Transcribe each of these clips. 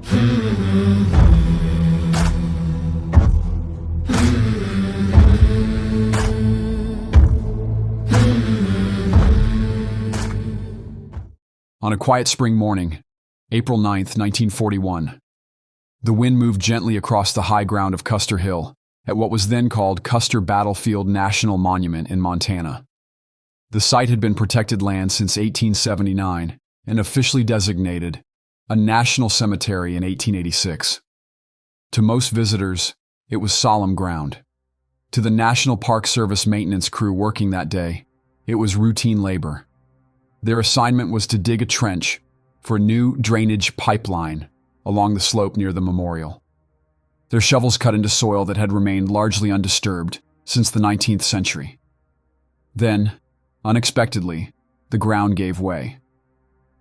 On a quiet spring morning, April 9th, 1941, the wind moved gently across the high ground of Custer Hill at what was then called Custer Battlefield National Monument in Montana. The site had been protected land since 1879 and officially designated a national cemetery in 1886. To most visitors, it was solemn ground. To the National Park Service maintenance crew working that day, it was routine labor. Their assignment was to dig a trench for a new drainage pipeline along the slope near the memorial. Their shovels cut into soil that had remained largely undisturbed since the 19th century. Then, unexpectedly, the ground gave way.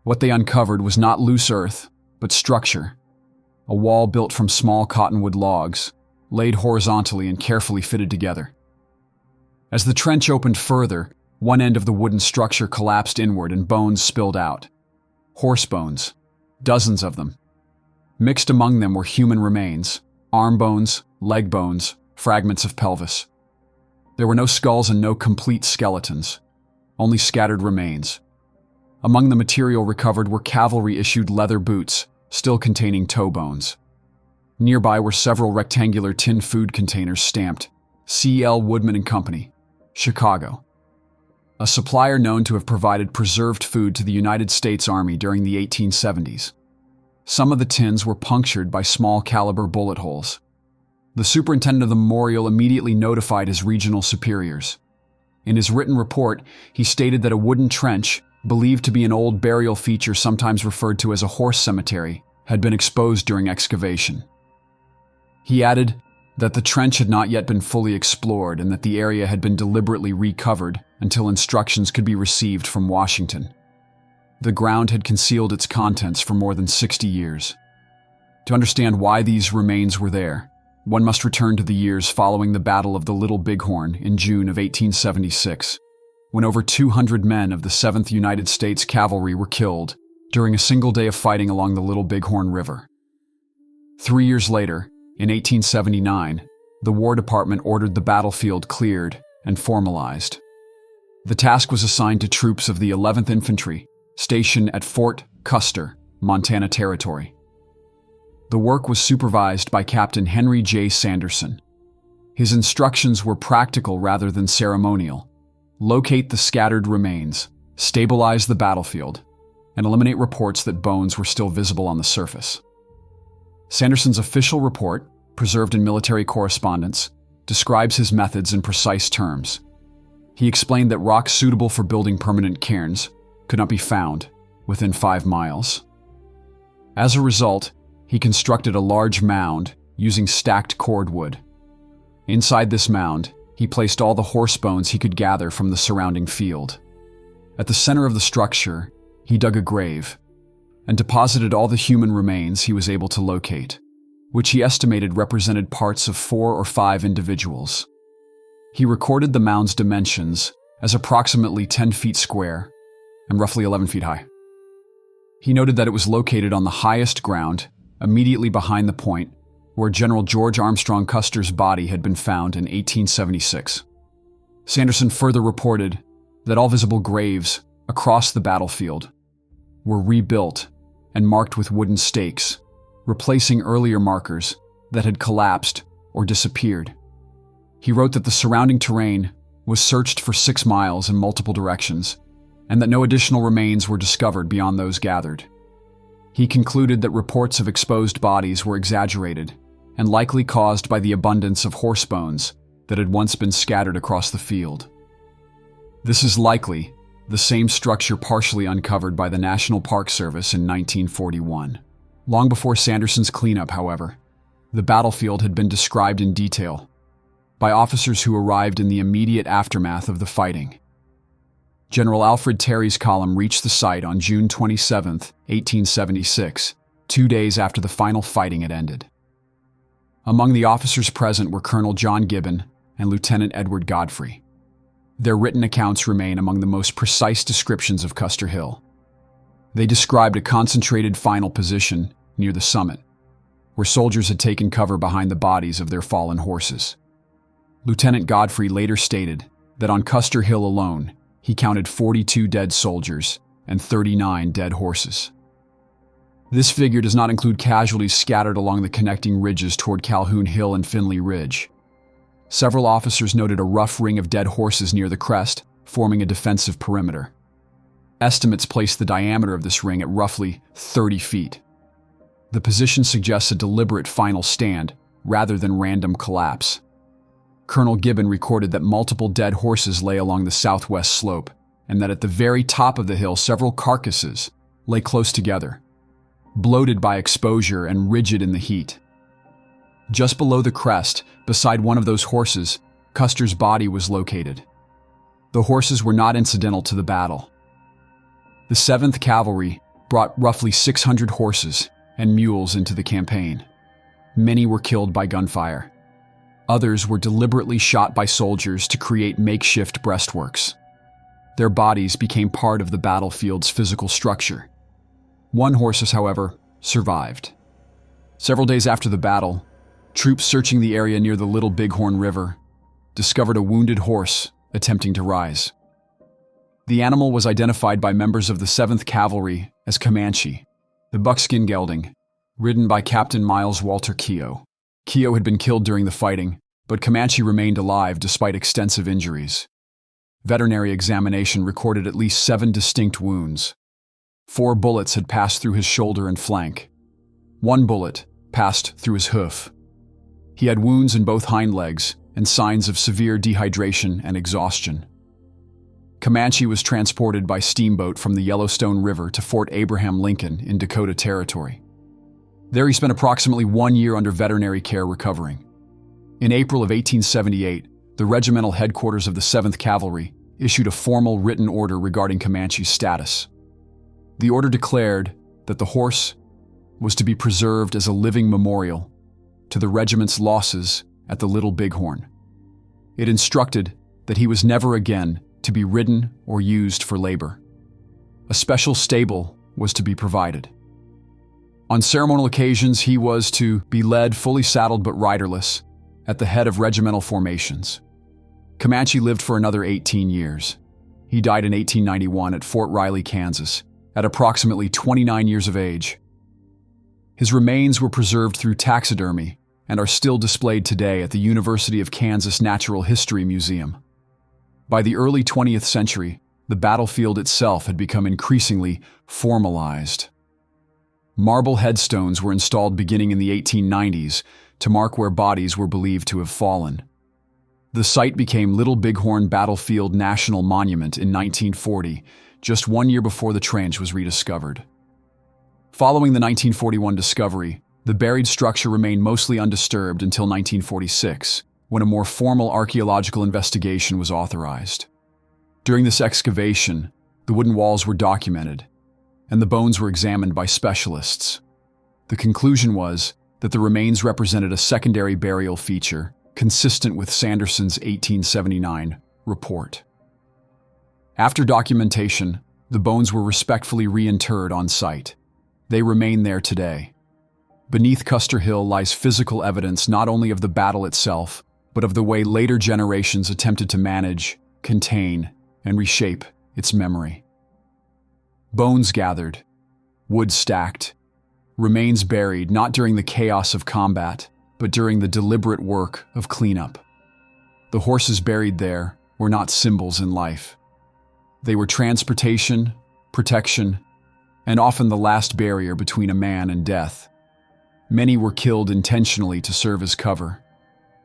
What they uncovered was not loose earth, but structure. A wall built from small cottonwood logs, laid horizontally and carefully fitted together. As the trench opened further, one end of the wooden structure collapsed inward and bones spilled out. Horse bones, dozens of them. Mixed among them were human remains, arm bones, leg bones, fragments of pelvis. There were no skulls and no complete skeletons, only scattered remains. Among the material recovered were cavalry-issued leather boots, still containing toe bones. Nearby were several rectangular tin food containers stamped C.L. Woodman & Company, Chicago, a supplier known to have provided preserved food to the United States Army during the 1870s. Some of the tins were punctured by small-caliber bullet holes. The superintendent of the memorial immediately notified his regional superiors. In his written report, he stated that a wooden trench, believed to be an old burial feature sometimes referred to as a horse cemetery, had been exposed during excavation. He added that the trench had not yet been fully explored and that the area had been deliberately recovered until instructions could be received from Washington. The ground had concealed its contents for more than 60 years. To understand why these remains were there, one must return to the years following the Battle of the Little Bighorn in June of 1876, when over 200 men of the 7th United States Cavalry were killed during a single day of fighting along the Little Bighorn River. 3 years later, in 1879, the War Department ordered the battlefield cleared and formalized. The task was assigned to troops of the 11th Infantry, stationed at Fort Custer, Montana Territory. The work was supervised by Captain Henry J. Sanderson. His instructions were practical rather than ceremonial. Locate the scattered remains, stabilize the battlefield, and eliminate reports that bones were still visible on the surface. Sanderson's official report, preserved in military correspondence, describes his methods in precise terms. He explained that rocks suitable for building permanent cairns could not be found within 5 miles. As a result, he constructed a large mound using stacked cordwood. Inside this mound, he placed all the horse bones he could gather from the surrounding field. At the center of the structure, he dug a grave and deposited all the human remains he was able to locate, which he estimated represented parts of 4 or 5 individuals. He recorded the mound's dimensions as approximately 10 feet square and roughly 11 feet high. He noted that it was located on the highest ground, immediately behind the point where General George Armstrong Custer's body had been found in 1876. Sanderson further reported that all visible graves across the battlefield were rebuilt and marked with wooden stakes, replacing earlier markers that had collapsed or disappeared. He wrote that the surrounding terrain was searched for 6 miles in multiple directions, and that no additional remains were discovered beyond those gathered. He concluded that reports of exposed bodies were exaggerated and likely caused by the abundance of horse bones that had once been scattered across the field. This is likely the same structure partially uncovered by the National Park Service in 1941. Long before Sanderson's cleanup, however, the battlefield had been described in detail by officers who arrived in the immediate aftermath of the fighting. General Alfred Terry's column reached the site on June 27, 1876, 2 days after the final fighting had ended. Among the officers present were Colonel John Gibbon and Lieutenant Edward Godfrey. Their written accounts remain among the most precise descriptions of Custer Hill. They described a concentrated final position near the summit, where soldiers had taken cover behind the bodies of their fallen horses. Lieutenant Godfrey later stated that on Custer Hill alone, he counted 42 dead soldiers and 39 dead horses. This figure does not include casualties scattered along the connecting ridges toward Calhoun Hill and Finley Ridge. Several officers noted a rough ring of dead horses near the crest, forming a defensive perimeter. Estimates place the diameter of this ring at roughly 30 feet. The position suggests a deliberate final stand, rather than random collapse. Colonel Gibbon recorded that multiple dead horses lay along the southwest slope, and that at the very top of the hill several carcasses lay close together, bloated by exposure and rigid in the heat. Just below the crest, beside one of those horses, Custer's body was located. The horses were not incidental to the battle. The 7th Cavalry brought roughly 600 horses and mules into the campaign. Many were killed by gunfire. Others were deliberately shot by soldiers to create makeshift breastworks. Their bodies became part of the battlefield's physical structure. One horse, however, survived. Several days after the battle, troops searching the area near the Little Bighorn River discovered a wounded horse attempting to rise. The animal was identified by members of the 7th Cavalry as Comanche, the buckskin gelding, ridden by Captain Miles Walter Keogh. Keogh had been killed during the fighting, but Comanche remained alive despite extensive injuries. Veterinary examination recorded at least 7 distinct wounds. 4 bullets had passed through his shoulder and flank. 1 bullet passed through his hoof. He had wounds in both hind legs and signs of severe dehydration and exhaustion. Comanche was transported by steamboat from the Yellowstone River to Fort Abraham Lincoln in Dakota Territory. There he spent approximately 1 year under veterinary care recovering. In April of 1878, the regimental headquarters of the 7th Cavalry issued a formal written order regarding Comanche's status. The order declared that the horse was to be preserved as a living memorial to the regiment's losses at the Little Bighorn. It instructed that he was never again to be ridden or used for labor. A special stable was to be provided. On ceremonial occasions, he was to be led fully saddled but riderless at the head of regimental formations. Comanche lived for another 18 years. He died in 1891 at Fort Riley, Kansas, at approximately 29 years of age. His remains were preserved through taxidermy and are still displayed today at the University of Kansas Natural History Museum. By the early 20th century, the battlefield itself had become increasingly formalized. Marble headstones were installed beginning in the 1890s to mark where bodies were believed to have fallen. The site became Little Bighorn Battlefield National Monument in 1940, just 1 year before the trench was rediscovered. Following the 1941 discovery, the buried structure remained mostly undisturbed until 1946, when a more formal archaeological investigation was authorized. During this excavation, the wooden walls were documented, and the bones were examined by specialists. The conclusion was that the remains represented a secondary burial feature consistent with Sanderson's 1879 report. After documentation, the bones were respectfully reinterred on site. They remain there today. Beneath Custer Hill lies physical evidence not only of the battle itself, but of the way later generations attempted to manage, contain, and reshape its memory. Bones gathered, wood stacked, remains buried not during the chaos of combat, but during the deliberate work of cleanup. The horses buried there were not symbols in life. They were transportation, protection, and often the last barrier between a man and death. Many were killed intentionally to serve as cover.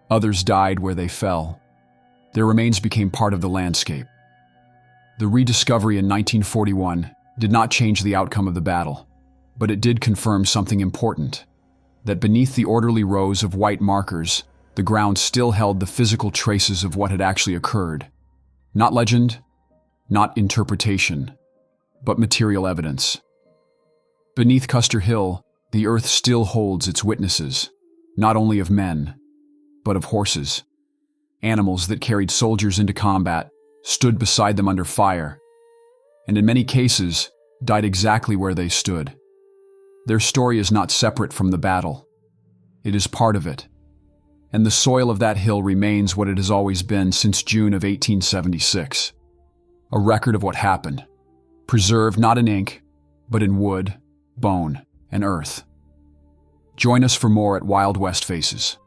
Others died where they fell. Their remains became part of the landscape. The rediscovery in 1941 did not change the outcome of the battle, but it did confirm something important, that beneath the orderly rows of white markers, the ground still held the physical traces of what had actually occurred. Not legend, not interpretation, but material evidence. Beneath Custer Hill, the earth still holds its witnesses, not only of men, but of horses. Animals that carried soldiers into combat, stood beside them under fire, and in many cases, died exactly where they stood. Their story is not separate from the battle. It is part of it. And the soil of that hill remains what it has always been since June of 1876. A record of what happened, preserved not in ink, but in wood, bone, and earth. Join us for more at Wildwestfaces.